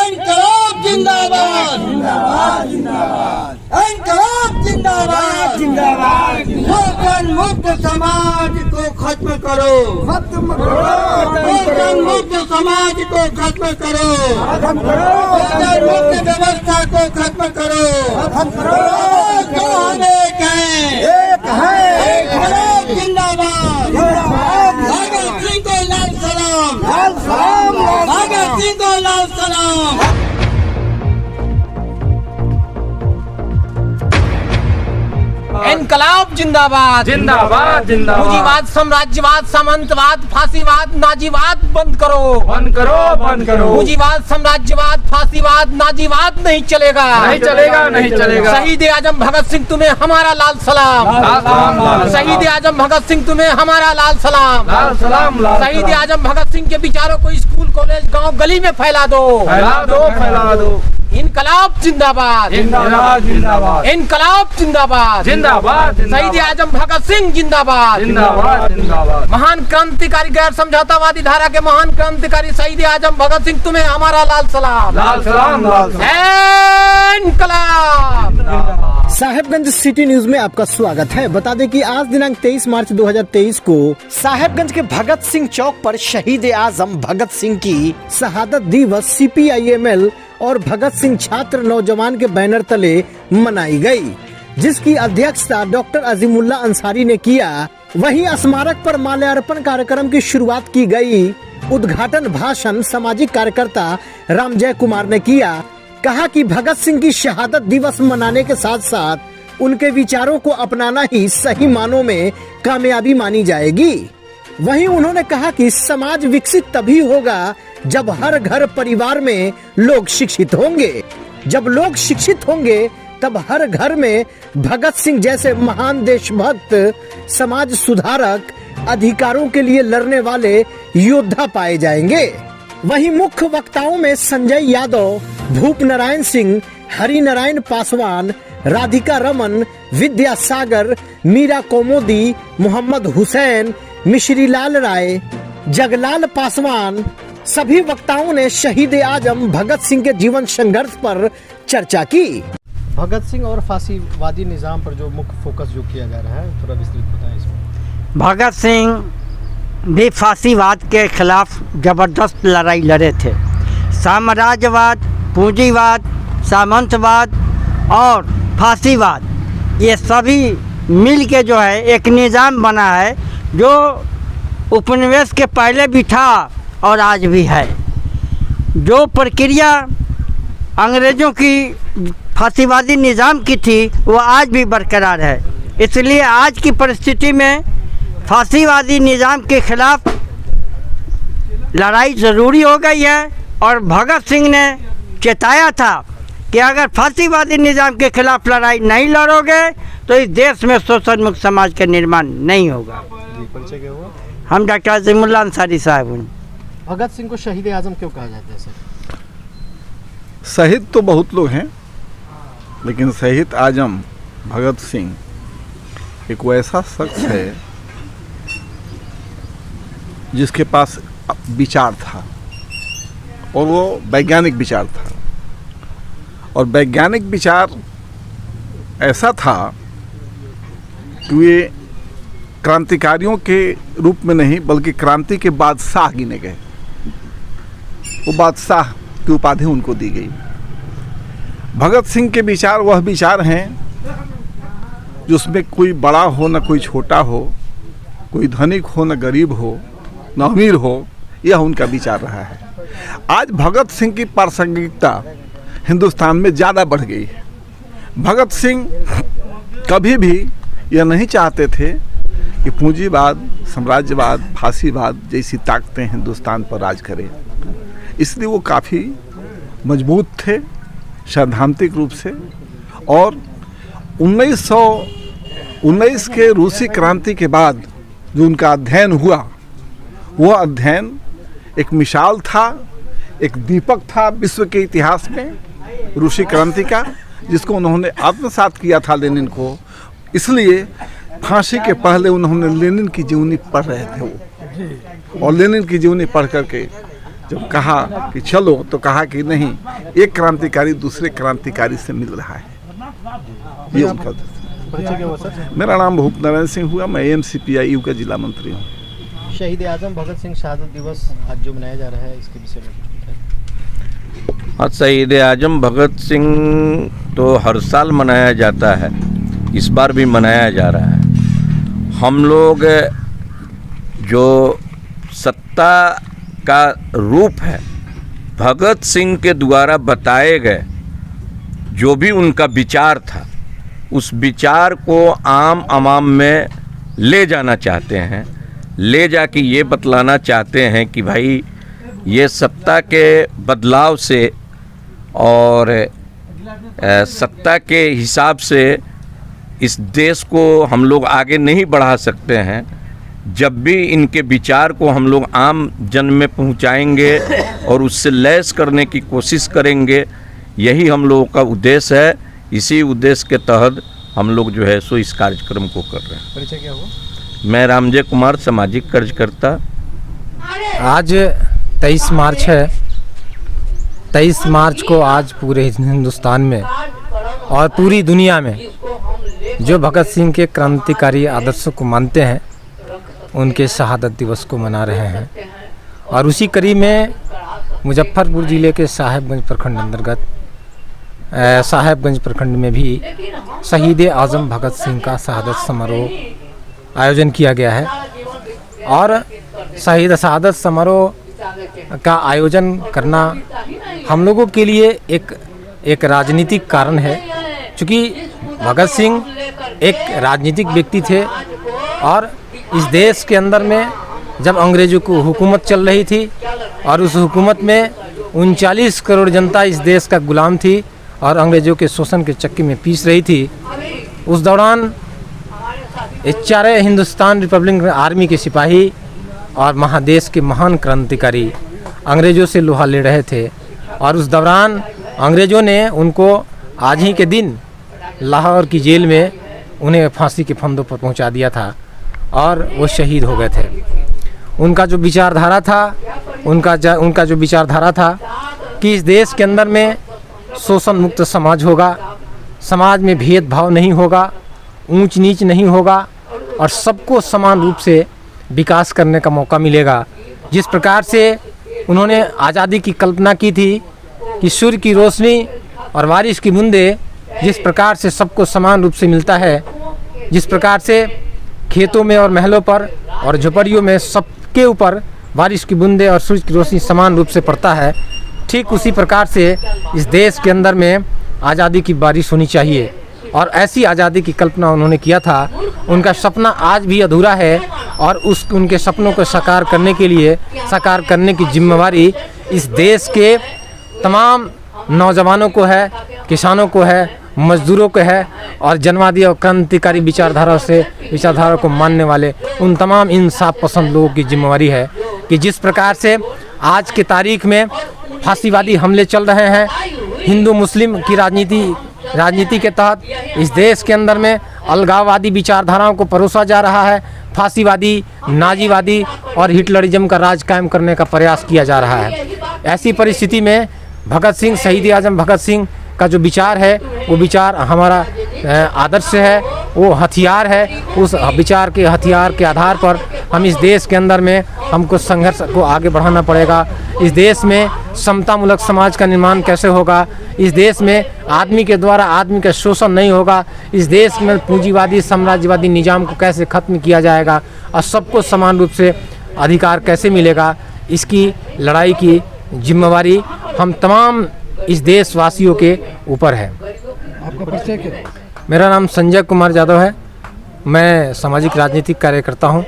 इनकलाब जिंदाबाद जिंदाबाद जिंदाबाद, इनकलाब जिंदाबाद जिंदाबाद, शोषण मुक्त समाज को खत्म करो, खत्म करो, शोषण मुक्त समाज को खत्म करो, खत्म करो, शोषण मुक्त व्यवस्था को खत्म करो, खत्म करो, जो हम एक है, इनकलाब जिंदाबाद जिंदाबाद, भगत सिंह को लाल सलाम, लाल सलाम, भगत सिंह को लाल सलाम। इनकलाब जिंदाबाद जिंदाबाद जिंदाबाद, पूंजीवाद, साम्राज्यवाद, सामंतवाद, फांसीवाद, नाजीवाद बंद करो, बंद करो, बंद करो। पूंजीवाद, साम्राज्यवाद, फांसीवाद, नाजीवाद नहीं चलेगा, नहीं चलेगा, नहीं चलेगा। शहीद आजम भगत सिंह तुम्हें हमारा लाल सलाम, लाल सलाम, लाल शहीद आजम भगत सिंह तुम्हें हमारा लाल सलाम, लाल सलाम, लाल शहीद सलाम। आजम भगत सिंह के विचारों को स्कूल, कॉलेज, गांव, गली में फैला दो, फैला दो, फैला दो। इनकलाब जिंदाबाद जिंदाबाद जिंदाबाद, इनकलाब जिंदाबाद जिंदाबाद शहीद आजम भगत सिंह जिंदाबाद जिंदाबाद जिंदाबाद। महान क्रांतिकारी, गैर समझौतावादी धारा के महान क्रांतिकारी शहीद आजम भगत सिंह तुम्हें हमारा लाल सलाम, लाल सलाम, लाल सलाम। इनकलाब। साहेबगंज सिटी न्यूज में आपका स्वागत है। बता दें कि आज दिनांक 23 मार्च 2023 को साहेबगंज के भगत सिंह चौक पर शहीद आजम भगत सिंह की शहादत दिवस CPIML और भगत सिंह छात्र नौजवान के बैनर तले मनाई गई, जिसकी अध्यक्षता डॉक्टर अजीमुल्ला अंसारी ने किया। वहीं स्मारक पर माल्यार्पण कार्यक्रम की शुरुआत की गई। उद्घाटन भाषण सामाजिक कार्यकर्ता रामजय कुमार ने किया। कहा कि भगत सिंह की शहादत दिवस मनाने के साथ साथ उनके विचारों को अपनाना ही सही मानों में कामयाबी मानी जाएगी। वहीं उन्होंने कहा कि समाज विकसित तभी होगा जब हर घर परिवार में लोग शिक्षित होंगे। जब लोग शिक्षित होंगे तब हर घर में भगत सिंह जैसे महान देशभक्त, समाज सुधारक, अधिकारों के लिए लड़ने वाले योद्धा पाए जाएंगे। वहीं मुख्य वक्ताओं में संजय यादव, भूप नारायण सिंह, हरि नारायण पासवान, राधिका रमन, विद्यासागर, मीरा कोमोदी, मोहम्मद हुसैन, मिश्री लाल राय, जगलाल पासवान, सभी वक्ताओं ने शहीद आजम भगत सिंह के जीवन संघर्ष पर चर्चा की। भगत सिंह और फांसीवादी निजाम पर जो मुख्य फोकस जो किया जा रहा है, थोड़ा विस्तृत बताएं इसमें। भगत सिंह भी फांसीवाद के खिलाफ जबरदस्त लड़ाई लड़े थे। साम्राज्यवाद, पूंजीवाद, सामंतवाद और फांसीवाद, ये सभी मिल के जो है एक निज़ाम बना है, जो उपनिवेश के पहले भी था और आज भी है। जो प्रक्रिया अंग्रेज़ों की फांसीवादी निज़ाम की थी वो आज भी बरकरार है। इसलिए आज की परिस्थिति में फांसीवादी निज़ाम के खिलाफ लड़ाई ज़रूरी हो गई है। और भगत सिंह ने चेताया था कि अगर फांसीवादी निज़ाम के खिलाफ लड़ाई नहीं लड़ोगे तो इस देश में शोषण मुक्त समाज का निर्माण नहीं होगा। हम डॉक्टर अजीमुल्ला अंसारी साहब हूँ। भगत सिंह को शहीद आजम क्यों कहा जाता है सर? शहीद तो बहुत लोग हैं, लेकिन शहीद आजम भगत सिंह एक वैसा शख्स है जिसके पास विचार था, और वो वैज्ञानिक विचार था। और वैज्ञानिक विचार ऐसा था कि वे क्रांतिकारियों के रूप में नहीं बल्कि क्रांति के बादशाह गिने गए। वो बादशाह की उपाधि उनको दी गई। भगत सिंह के विचार वह विचार हैं जिसमें कोई बड़ा हो न कोई छोटा हो, कोई धनिक हो न गरीब हो, न अमीर हो, यह उनका विचार रहा है। आज भगत सिंह की प्रासंगिकता हिंदुस्तान में ज़्यादा बढ़ गई है। भगत सिंह कभी भी यह नहीं चाहते थे कि पूंजीवाद, साम्राज्यवाद, फांसीवाद जैसी ताकतें हिंदुस्तान पर राज करें। इसलिए वो काफ़ी मजबूत थे सैद्धांतिक रूप से। और 1919 के रूसी क्रांति के बाद जो उनका अध्ययन हुआ, वह अध्ययन एक मिसाल था, एक दीपक था विश्व के इतिहास में रूसी क्रांति का, जिसको उन्होंने आत्मसात किया था लेनिन को। इसलिए फांसी के पहले उन्होंने लेनिन की जीवनी पढ़ रहे थे वो, और लेनिन की जीवनी पढ़ करके जब कहा कि चलो तो कहा कि नहीं, एक क्रांतिकारी दूसरे क्रांतिकारी से मिल रहा है, ये उनका उद्देश्य है। मेरा नाम भूप नारायण सिंह हुआ, मैं AMCPIU का जिला मंत्री हूँ। शहीद आजम भगत सिंह शहादत दिवस आज जो मनाया जा रहा है, इसके विषय में कुछ बताएं। हाँ, शहीद आजम भगत सिंह तो हर साल मनाया जाता है, इस बार भी मनाया जा रहा है। हम लोग जो सत्ता का रूप है, भगत सिंह के द्वारा बताए गए जो भी उनका विचार था, उस विचार को आम आवाम में ले जाना चाहते हैं, ले जाके ये बतलाना चाहते हैं कि भाई ये सत्ता के बदलाव से और सत्ता के हिसाब से इस देश को हम लोग आगे नहीं बढ़ा सकते हैं। जब भी इनके विचार को हम लोग आम जन में पहुंचाएंगे और उससे लैस करने की कोशिश करेंगे, यही हम लोगों का उद्देश्य है। इसी उद्देश्य के तहत हम लोग जो है सो इस कार्यक्रम को कर रहे हैं। परिचय क्या हुआ? मैं रामजय कुमार, सामाजिक कार्यकर्ता। आज 23 मार्च है। 23 मार्च को आज पूरे हिंदुस्तान में और पूरी दुनिया में जो भगत सिंह के क्रांतिकारी आदर्शों को मानते हैं, उनके शहादत दिवस को मना रहे हैं। और उसी कड़ी में मुजफ्फरपुर ज़िले के साहेबगंज प्रखंड अंतर्गत साहेबगंज प्रखंड में भी शहीद आजम भगत सिंह का शहादत समारोह आयोजन किया गया है। और शहादत समारोह का आयोजन करना हम लोगों के लिए एक राजनीतिक कारण है, क्योंकि भगत सिंह एक राजनीतिक व्यक्ति थे और इस देश के अंदर में जब अंग्रेज़ों को हुकूमत चल रही थी और उस हुकूमत में 39 करोड़ जनता इस देश का गुलाम थी और अंग्रेज़ों के शोषण के चक्की में पीस रही थी, उस दौरान चारे हिंदुस्तान रिपब्लिक आर्मी के सिपाही और महादेश के महान क्रांतिकारी अंग्रेज़ों से लोहा ले रहे थे। और उस दौरान अंग्रेज़ों ने उनको आज ही के दिन लाहौर की जेल में उन्हें फांसी के फंदों पर पहुंचा दिया था और वो शहीद हो गए थे। उनका जो विचारधारा था कि इस देश के अंदर में शोषण मुक्त समाज होगा, समाज में भेदभाव नहीं होगा, ऊंच नीच नहीं होगा और सबको समान रूप से विकास करने का मौका मिलेगा। जिस प्रकार से उन्होंने आज़ादी की कल्पना की थी कि सूर्य की रोशनी और बारिश की बूंदें जिस प्रकार से सबको समान रूप से मिलता है, जिस प्रकार से खेतों में और महलों पर और झोपड़ियों में सबके ऊपर बारिश की बूंदें और सूर्य की रोशनी समान रूप से पड़ता है, ठीक उसी प्रकार से इस देश के अंदर में आज़ादी की बारिश होनी चाहिए। और ऐसी आज़ादी की कल्पना उन्होंने किया था। उनका सपना आज भी अधूरा है और उनके सपनों को साकार करने की जिम्मेवारी इस देश के तमाम नौजवानों को है, किसानों को है, मजदूरों को है और जनवादी और क्रांतिकारी विचारधारा को मानने वाले उन तमाम इंसाफ पसंद लोगों की जिम्मेवारी है कि जिस प्रकार से आज के तारीख में फांसीवादी हमले चल रहे हैं, हिंदू मुस्लिम की राजनीति के तहत इस देश के अंदर में अलगाववादी विचारधाराओं को परोसा जा रहा है, फांसीवादी, नाजीवादी और हिटलरिज्म का राज कायम करने का प्रयास किया जा रहा है। ऐसी परिस्थिति में भगत सिंह, शहीद आजम भगत सिंह का जो विचार है वो विचार हमारा आदर्श है, वो हथियार है। उस विचार के हथियार के आधार पर हम इस देश के अंदर में हमको संघर्ष को आगे बढ़ाना पड़ेगा। इस देश में समतामूलक समाज का निर्माण कैसे होगा, इस देश में आदमी के द्वारा आदमी का शोषण नहीं होगा, इस देश में पूंजीवादी साम्राज्यवादी निजाम को कैसे ख़त्म किया जाएगा और सबको समान रूप से अधिकार कैसे मिलेगा, इसकी लड़ाई की जिम्मेवारी हम तमाम इस देशवासियों के ऊपर है। आपका परिचय क्या? मेरा नाम संजय कुमार यादव है। मैं सामाजिक राजनीतिक कार्यकर्ता हूँ।